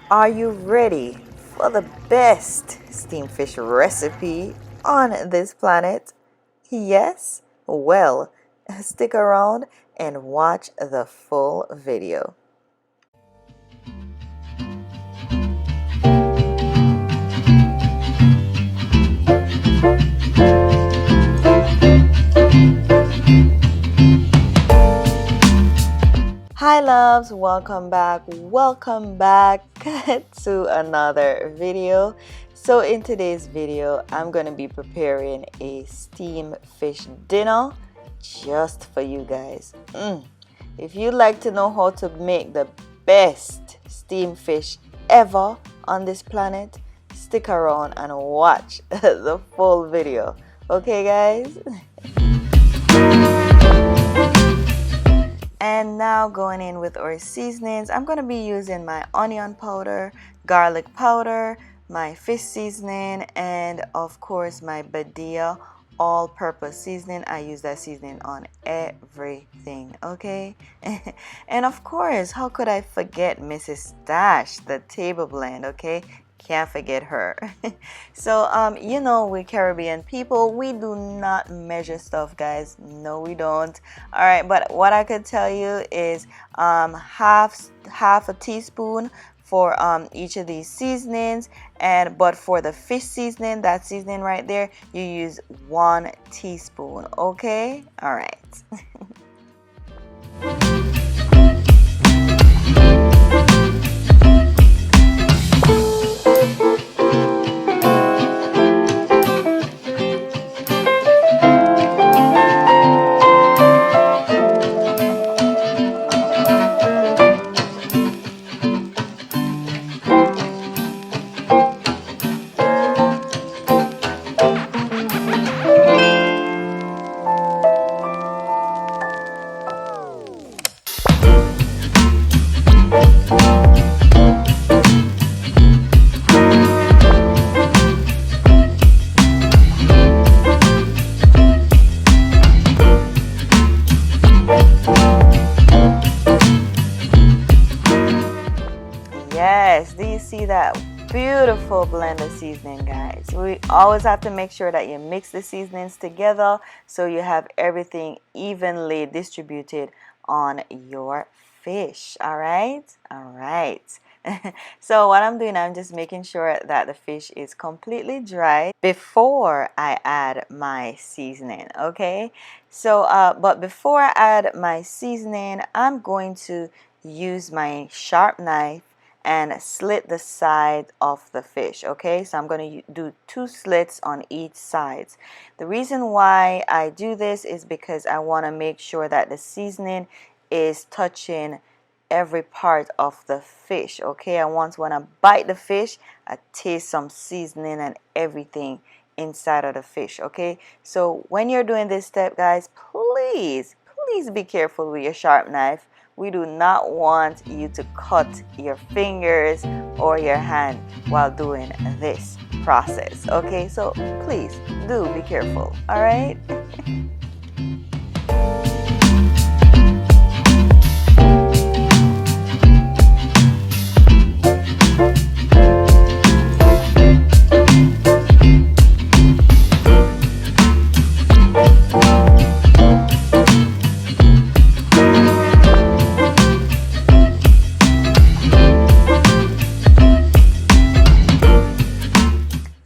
Are you ready for the best steamed fish recipe on this planet? Yes? Well, stick around and watch the full video. Hi loves, welcome back to another video. So in today's video I'm going to be preparing a steamed fish dinner just for you guys. If you'd like to know how to make the best steamed fish ever on this planet, stick around and watch the full video. Okay guys? And now going in with our seasonings, I'm going to be using my onion powder, garlic powder, my fish seasoning, and of course my Badia all-purpose seasoning. I use that seasoning on everything, okay? And of course, how could I forget Mrs. Stash, the table blend, okay? Can't forget her. So you know, we Caribbean people, we do not measure stuff, guys. No, we don't. All right, but what I could tell you is half a teaspoon for each of these seasonings, but for the fish seasoning, that seasoning right there, you use 1 teaspoon. Okay, all right. Yes, do you see that beautiful blend of seasoning, guys? We always have to make sure that you mix the seasonings together so you have everything evenly distributed on your fish. All right? All right. So what I'm doing, I'm just making sure that the fish is completely dry before I add my seasoning, okay? So but before I add my seasoning, I'm going to use my sharp knife and slit the side of the fish, okay? So I'm going to do 2 slits on each side. The reason why I do this is because I want to make sure that the seasoning is touching every part of the fish, okay? I want, when I bite the fish, I taste some seasoning and everything inside of the fish, okay? So when you're doing this step, guys, please be careful with your sharp knife. We do not want you to cut your fingers or your hand while doing this process, okay? So please do be careful, all right?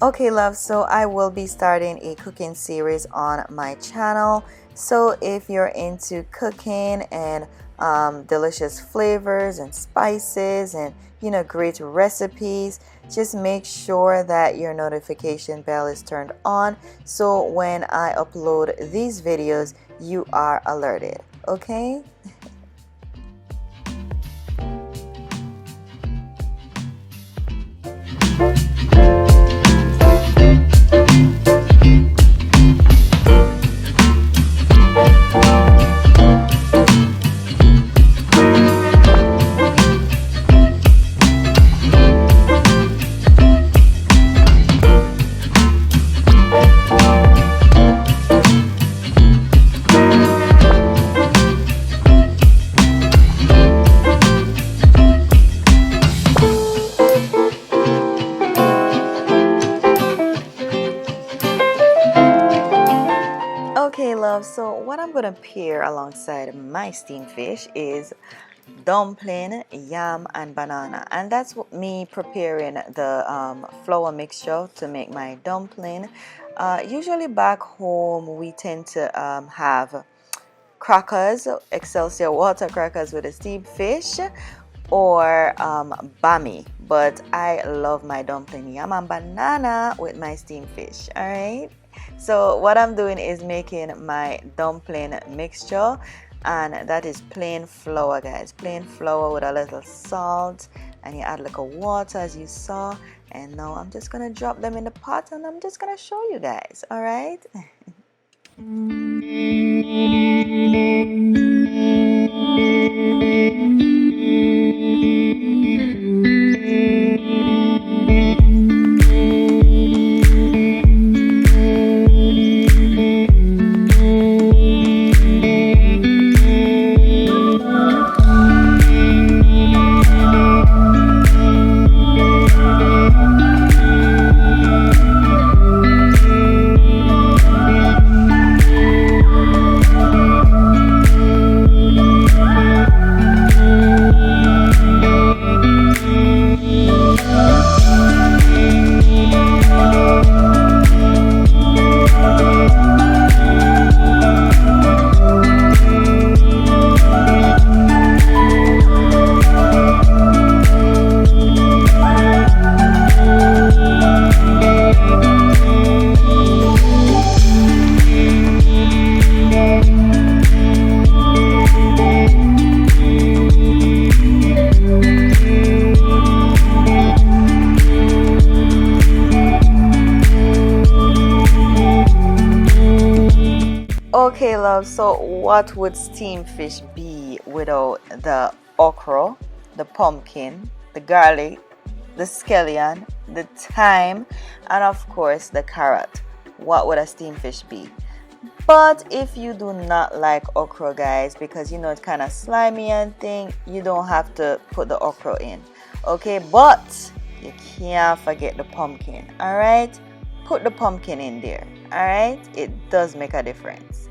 Okay love, so I will be starting a cooking series on my channel. So if you're into cooking and delicious flavors and spices and, you know, great recipes, just make sure that your notification bell is turned on so when I upload these videos you are alerted, okay? what I'm gonna pair alongside my steamed fish is dumpling, yam, and banana, and that's what me preparing the flour mixture to make my dumpling. Usually back home we tend to have crackers, Excelsior water crackers with a steamed fish, or bami, but I love my dumpling yam and banana with my steamed fish. All right, so what I'm doing is making my dumpling mixture, and that is plain flour, guys, plain flour with a little salt, and you add like a water as you saw. And now I'm just gonna drop them in the pot and I'm just gonna show you guys. All right. Okay, love, so what would steamed fish be without the okra, the pumpkin, the garlic, the scallion, the thyme, and of course the carrot? What would a steamed fish be? But if you do not like okra, guys, because you know it's kind of slimy and thing, you don't have to put the okra in. Okay, but you can't forget the pumpkin. All right, put the pumpkin in there. All right, it does make a difference.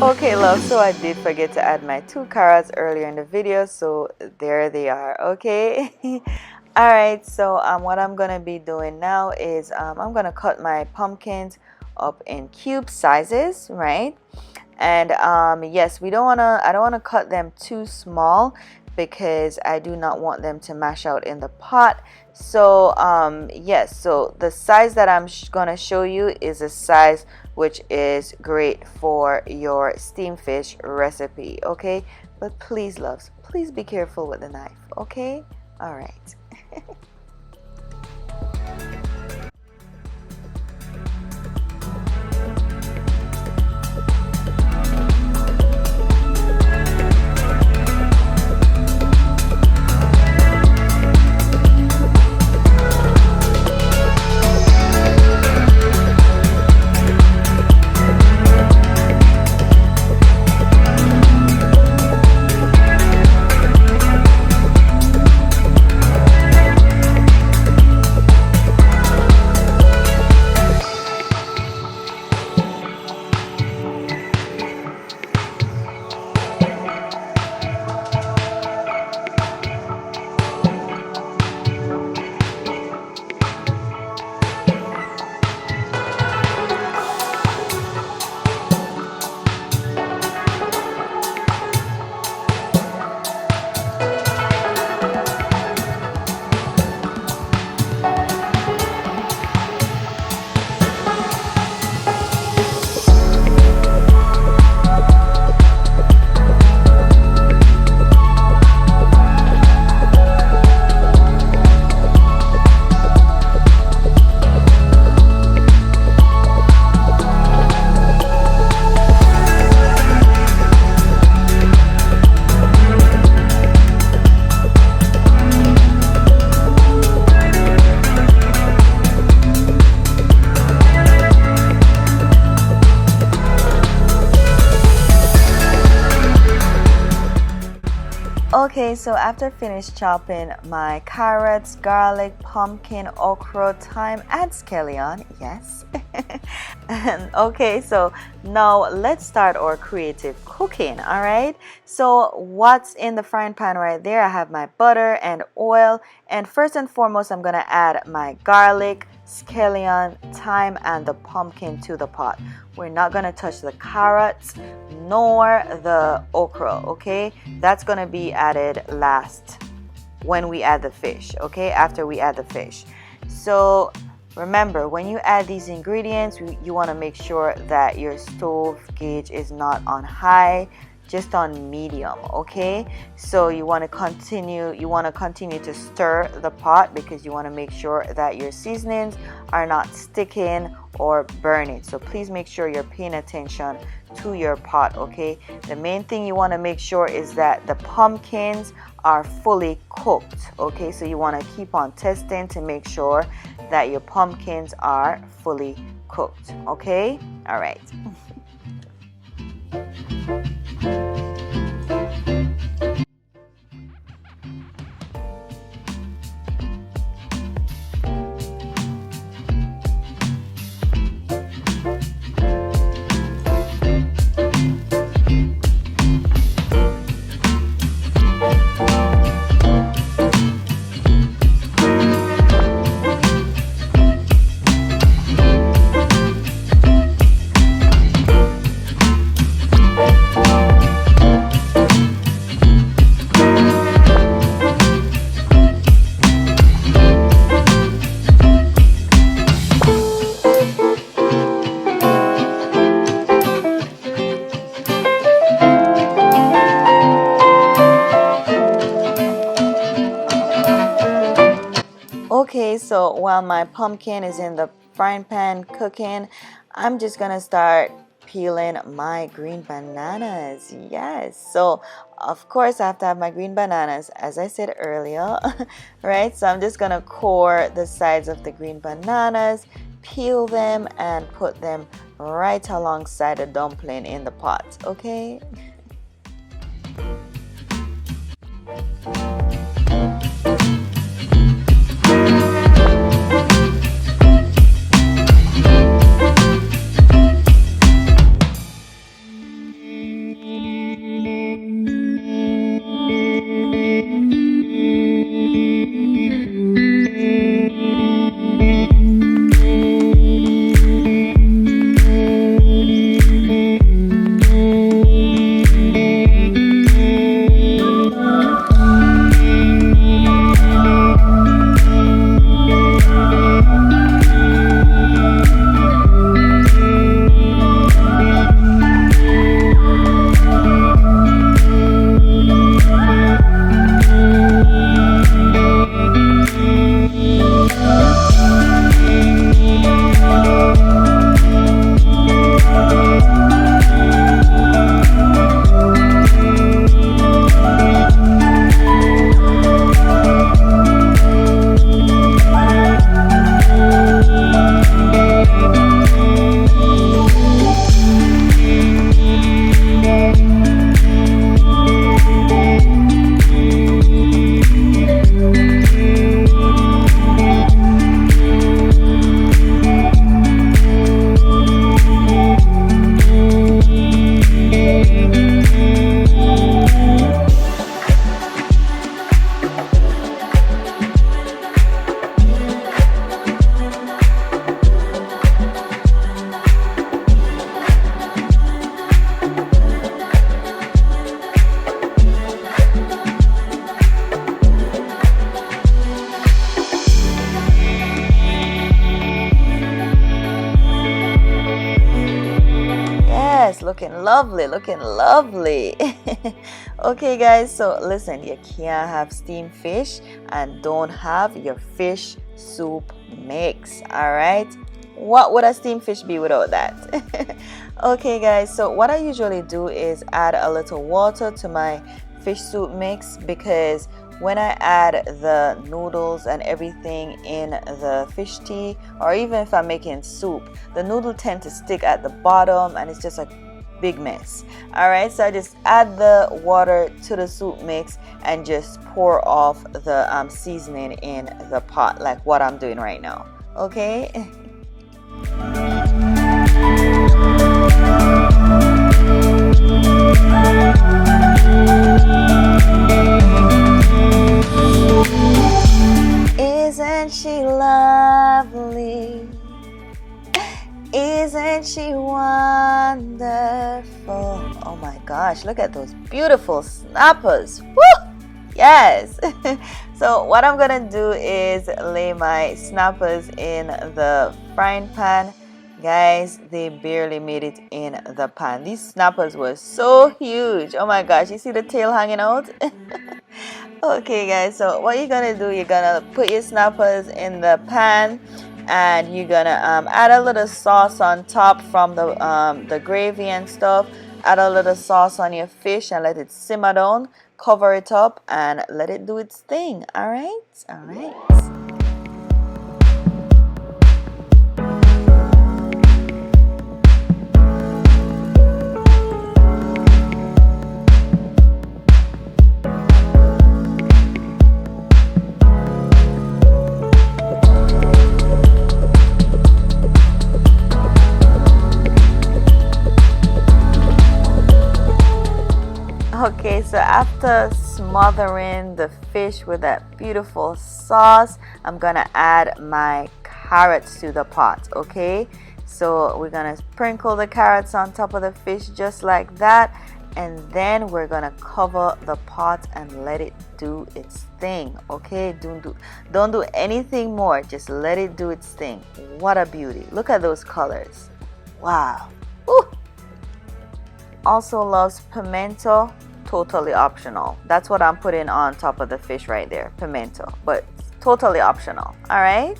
Okay, love, so I did forget to add my 2 carrots earlier in the video, so there they are. Okay. All right, so what I'm gonna be doing now is I'm gonna cut my pumpkins up in cube sizes, right? And yes, I don't want to cut them too small because I do not want them to mash out in the pot. So yes, so the size that I'm gonna show you is a size which is great for your steamed fish recipe. Okay, but please, loves, please be careful with the knife. Okay, all right. Okay, so after finished chopping my carrots, garlic, pumpkin, okra, thyme, and scallion, yes. And okay, so now let's start our creative cooking. All right, so what's in the frying pan right there? I have my butter and oil, and first and foremost I'm gonna add my garlic, scallion, thyme, and the pumpkin to the pot. We're not gonna touch the carrots nor the okra. Okay, that's gonna be added last when we add the fish. Okay, after we add the fish. So remember, when you add these ingredients, you want to make sure that your stove gauge is not on high, just on medium. Okay, so you want to continue to stir the pot because you want to make sure that your seasonings are not sticking or burning. So please make sure you're paying attention to your pot. Okay, the main thing you want to make sure is that the pumpkins are fully cooked. Okay, so you want to keep on testing to make sure that your pumpkins are fully cooked. Okay, all right. Okay, so while my pumpkin is in the frying pan cooking, I'm just gonna start peeling my green bananas. Yes, so of course I have to have my green bananas, as I said earlier. Right, so I'm just gonna core the sides of the green bananas, peel them, and put them right alongside the dumpling in the pot. Okay. Looking lovely, looking lovely. Okay guys, so listen, you can't have steamed fish and don't have your fish soup mix. All right, what would a steamed fish be without that? Okay guys, so what I usually do is add a little water to my fish soup mix, because when I add the noodles and everything in the fish tea, or even if I'm making soup, the noodle tend to stick at the bottom and it's just a big mess. All right, so I just add the water to the soup mix and just pour off the seasoning in the pot like what I'm doing right now. Okay. Isn't she lovely? Isn't she wonderful? Oh my gosh, look at those beautiful snappers. Woo! Yes. So what I'm gonna do is lay my snappers in the frying pan. Guys, they barely made it in the pan. These snappers were so huge. Oh my gosh, you see the tail hanging out? Okay guys, so what you're gonna do, you're gonna put your snappers in the pan and you're gonna add a little sauce on top from the gravy and stuff. Add a little sauce on your fish and let it simmer down. Cover it up and let it do its thing. All right, all right. Okay, so after smothering the fish with that beautiful sauce, I'm gonna add my carrots to the pot. Okay, so we're gonna sprinkle the carrots on top of the fish just like that, and then we're gonna cover the pot and let it do its thing. Okay, don't do anything more, just let it do its thing. What a beauty. Look at those colors. Wow. Ooh. Also loves pimento. Totally optional. That's what I'm putting on top of the fish right there, pimento, but totally optional. All right.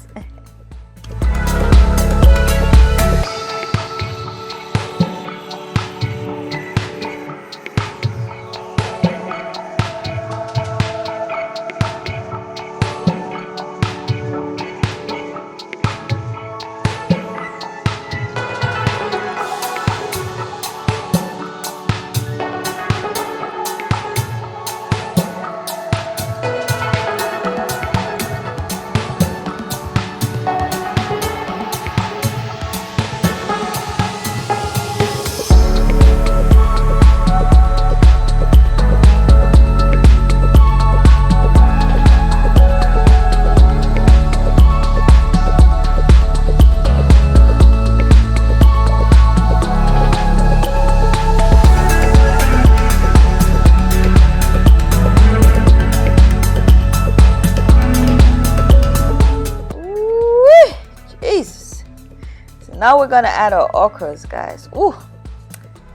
Now we're gonna add our okras, guys. Ooh,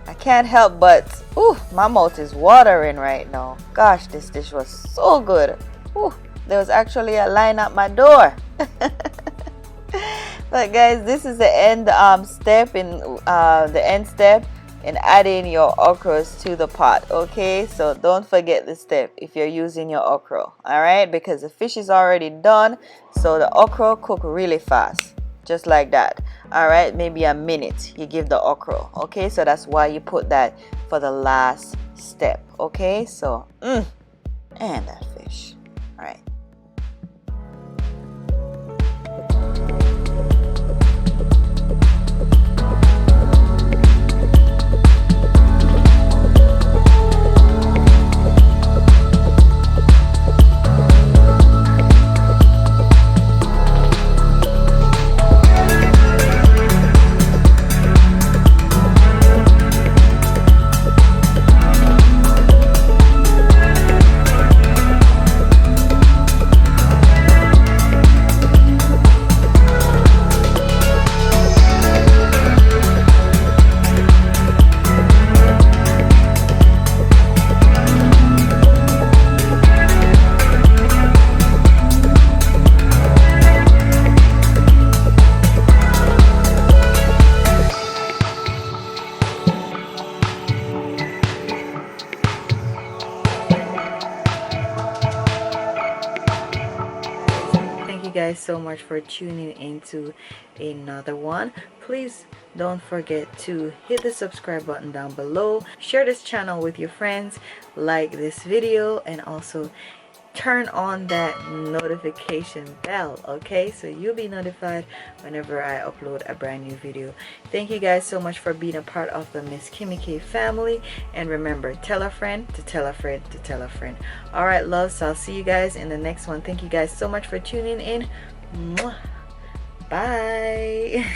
I can't help but, ooh, my mouth is watering right now. Gosh, this dish was so good. Ooh, there was actually a line at my door. But guys, this is the end step in adding your okras to the pot. Okay, so don't forget the step if you're using your okra. All right, because the fish is already done, so the okra cook really fast, just like that. All right, maybe a minute you give the okra. Okay, so that's why you put that for the last step. Okay, so and that fish. All right. guys so much for tuning into another one. Please don't forget to hit the subscribe button down below, share this channel with your friends, like this video, and also turn on that notification bell, okay, so you'll be notified whenever I upload a brand new video. Thank you guys so much for being a part of the Mskimmyk family, and remember, tell a friend to tell a friend to tell a friend. All right, loves, so I'll see you guys in the next one. Thank you guys so much for tuning in. Mwah. Bye.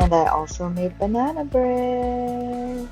And I also made banana bread.